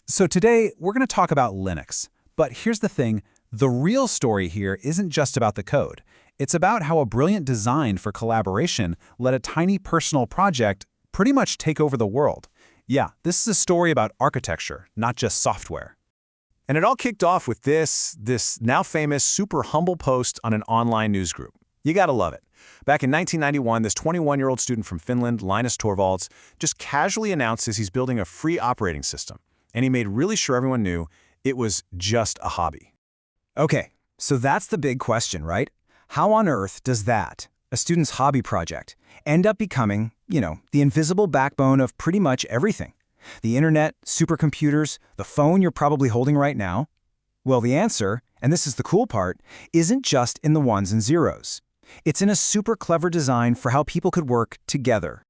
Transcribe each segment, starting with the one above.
So today, we're going to talk about Linux. But here's the thing, the real story here isn't just about the code. It's about how a brilliant design for collaboration let a tiny personal project pretty much take over the world. Yeah, this is a story about architecture, not just software. And it all kicked off with this now famous, super humble post on an online news group. You gotta love it. Back in 1991, this 21-year-old student from Finland, Linus Torvalds, just casually announces he's building a free operating system. And he made really sure everyone knew it was just a hobby. Okay, so that's the big question, right? How on earth does that, a student's hobby project, end up becoming, the invisible backbone of pretty much everything? The internet, supercomputers, the phone you're probably holding right now? Well, the answer, and this is the cool part, isn't just in the ones and zeros. It's in a super clever design for how people could work together.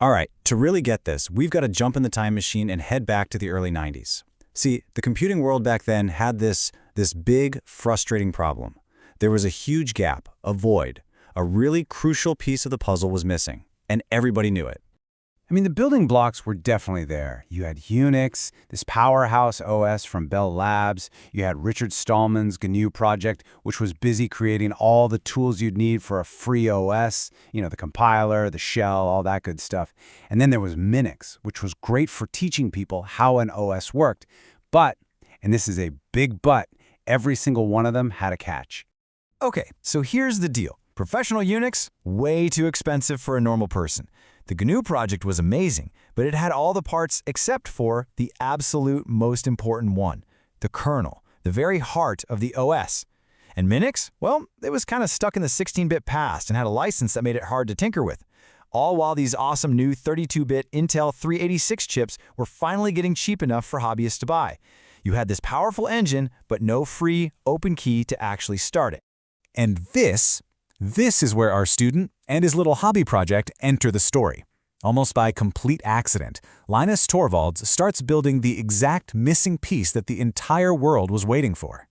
All right, to really get this, we've got to jump in the time machine and head back to the early 90s. See, the computing world back then had this big, frustrating problem. There was a huge gap, a void. A really crucial piece of the puzzle was missing, and everybody knew it. I mean, the building blocks were definitely there. You had Unix, this powerhouse OS from Bell Labs. You had Richard Stallman's GNU project, which was busy creating all the tools you'd need for a free OS, the compiler, the shell, all that good stuff. And then there was Minix, which was great for teaching people how an OS worked. But, and this is a big but, every single one of them had a catch. Okay, so here's the deal. Professional Unix, way too expensive for a normal person. The GNU project was amazing, but it had all the parts except for the absolute most important one, the kernel, the very heart of the OS. And Minix, well, it was kind of stuck in the 16-bit past and had a license that made it hard to tinker with. All while these awesome new 32-bit Intel 386 chips were finally getting cheap enough for hobbyists to buy. You had this powerful engine, but no free, open key to actually start it. And this is where our student and his little hobby project enter the story. Almost by complete accident, Linus Torvalds starts building the exact missing piece that the entire world was waiting for.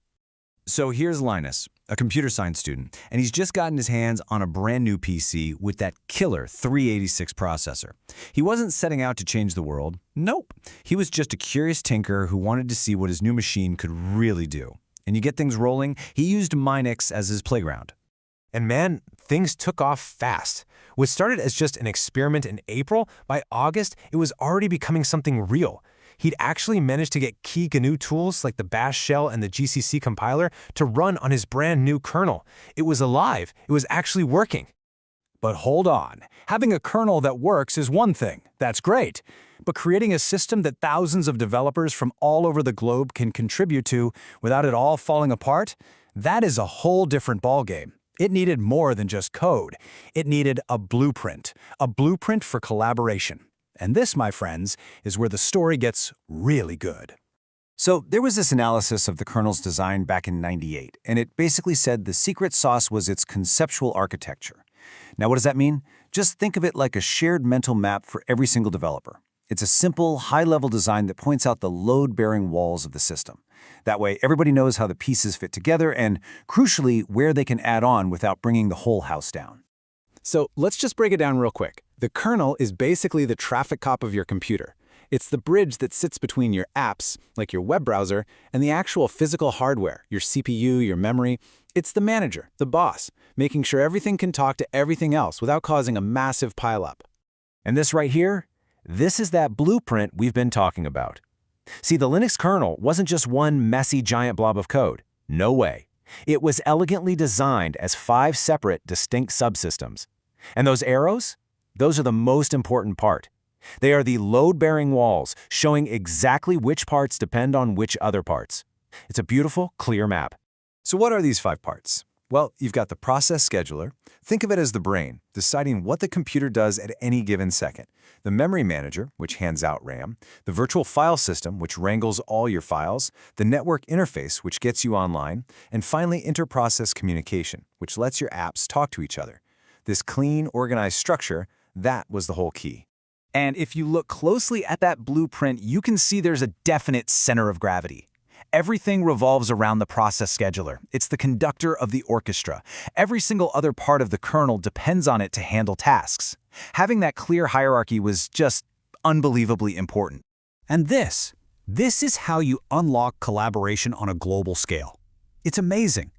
So here's Linus, a computer science student, and he's just gotten his hands on a brand new PC with that killer 386 processor. He wasn't setting out to change the world. Nope. He was just a curious tinker who wanted to see what his new machine could really do. And you get things rolling, he used Minix as his playground. And man, things took off fast. What started as just an experiment in April, by August, it was already becoming something real. He'd actually managed to get key GNU tools like the Bash shell and the GCC compiler to run on his brand new kernel. It was alive. It was actually working. But hold on. Having a kernel that works is one thing. That's great. But creating a system that thousands of developers from all over the globe can contribute to without it all falling apart, that is a whole different ballgame. It needed more than just code. It needed a blueprint for collaboration. And this, my friends, is where the story gets really good. So there was this analysis of the kernel's design back in '98, and it basically said the secret sauce was its conceptual architecture. Now, what does that mean? Just think of it like a shared mental map for every single developer. It's a simple, high-level design that points out the load-bearing walls of the system. That way, everybody knows how the pieces fit together and, crucially, where they can add on without bringing the whole house down. So let's just break it down real quick. The kernel is basically the traffic cop of your computer. It's the bridge that sits between your apps, like your web browser, and the actual physical hardware, your CPU, your memory. It's the manager, the boss, making sure everything can talk to everything else without causing a massive pileup. And this right here, this is that blueprint we've been talking about. See, the Linux kernel wasn't just one messy giant blob of code. No way. It was elegantly designed as 5 separate, distinct subsystems. And those arrows? Those are the most important part. They are the load-bearing walls, showing exactly which parts depend on which other parts. It's a beautiful, clear map. So what are these 5 parts? Well, you've got the process scheduler. Think of it as the brain, deciding what the computer does at any given second. The memory manager, which hands out RAM. The virtual file system, which wrangles all your files. The network interface, which gets you online. And finally, inter-process communication, which lets your apps talk to each other. This clean, organized structure, that was the whole key. And if you look closely at that blueprint, you can see there's a definite center of gravity. Everything revolves around the process scheduler. It's the conductor of the orchestra. Every single other part of the kernel depends on it to handle tasks. Having that clear hierarchy was just unbelievably important. And this This is how you unlock collaboration on a global scale. It's amazing.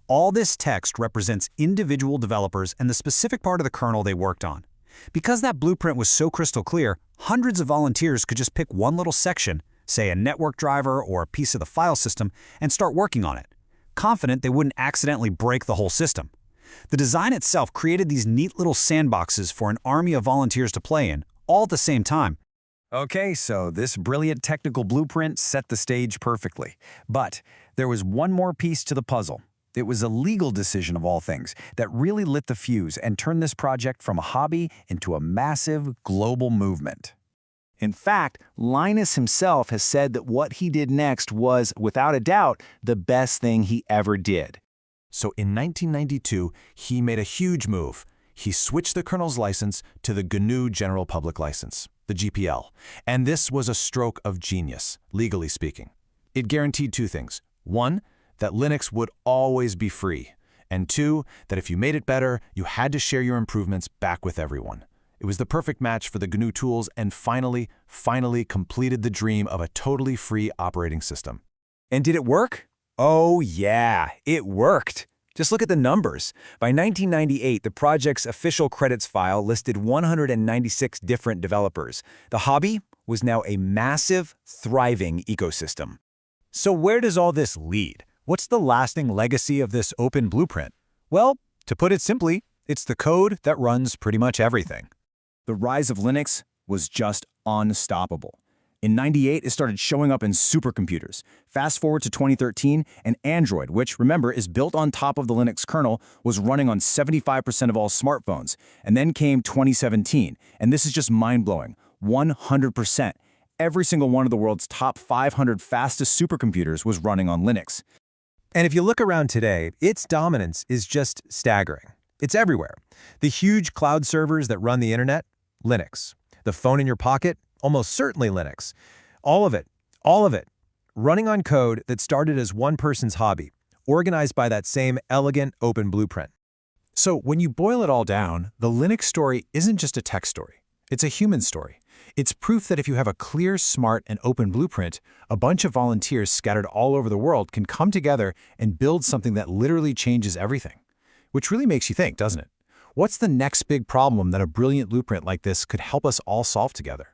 All this text represents individual developers and the specific part of the kernel they worked on. Because that blueprint was so crystal clear, hundreds of volunteers could just pick one little section, say a network driver or a piece of the file system, and start working on it, confident they wouldn't accidentally break the whole system. The design itself created these neat little sandboxes for an army of volunteers to play in, all at the same time. Okay, so this brilliant technical blueprint set the stage perfectly. But there was one more piece to the puzzle. It was a legal decision of all things that really lit the fuse and turned this project from a hobby into a massive global movement. In fact, Linus himself has said that what he did next was, without a doubt, the best thing he ever did. So in 1992, he made a huge move. He switched the kernel's license to the GNU General Public License, the GPL. And this was a stroke of genius, legally speaking. It guaranteed two things. One, that Linux would always be free. And two, that if you made it better, you had to share your improvements back with everyone. It was the perfect match for the GNU tools and finally completed the dream of a totally free operating system. And did it work? Oh yeah, it worked. Just look at the numbers. By 1998, the project's official credits file listed 196 different developers. The hobby was now a massive, thriving ecosystem. So where does all this lead? What's the lasting legacy of this open blueprint? Well, to put it simply, it's the code that runs pretty much everything. The rise of Linux was just unstoppable. In '98, it started showing up in supercomputers. Fast forward to 2013, and Android, which, remember, is built on top of the Linux kernel, was running on 75% of all smartphones. And then came 2017, and this is just mind-blowing, 100%. Every single one of the world's top 500 fastest supercomputers was running on Linux. And if you look around today, its dominance is just staggering. It's everywhere. The huge cloud servers that run the internet, Linux. The phone in your pocket, almost certainly Linux. All of it, running on code that started as one person's hobby, organized by that same elegant open blueprint. So when you boil it all down, the Linux story isn't just a tech story. It's a human story. It's proof that if you have a clear, smart, and open blueprint, a bunch of volunteers scattered all over the world can come together and build something that literally changes everything. Which really makes you think, doesn't it? What's the next big problem that a brilliant blueprint like this could help us all solve together?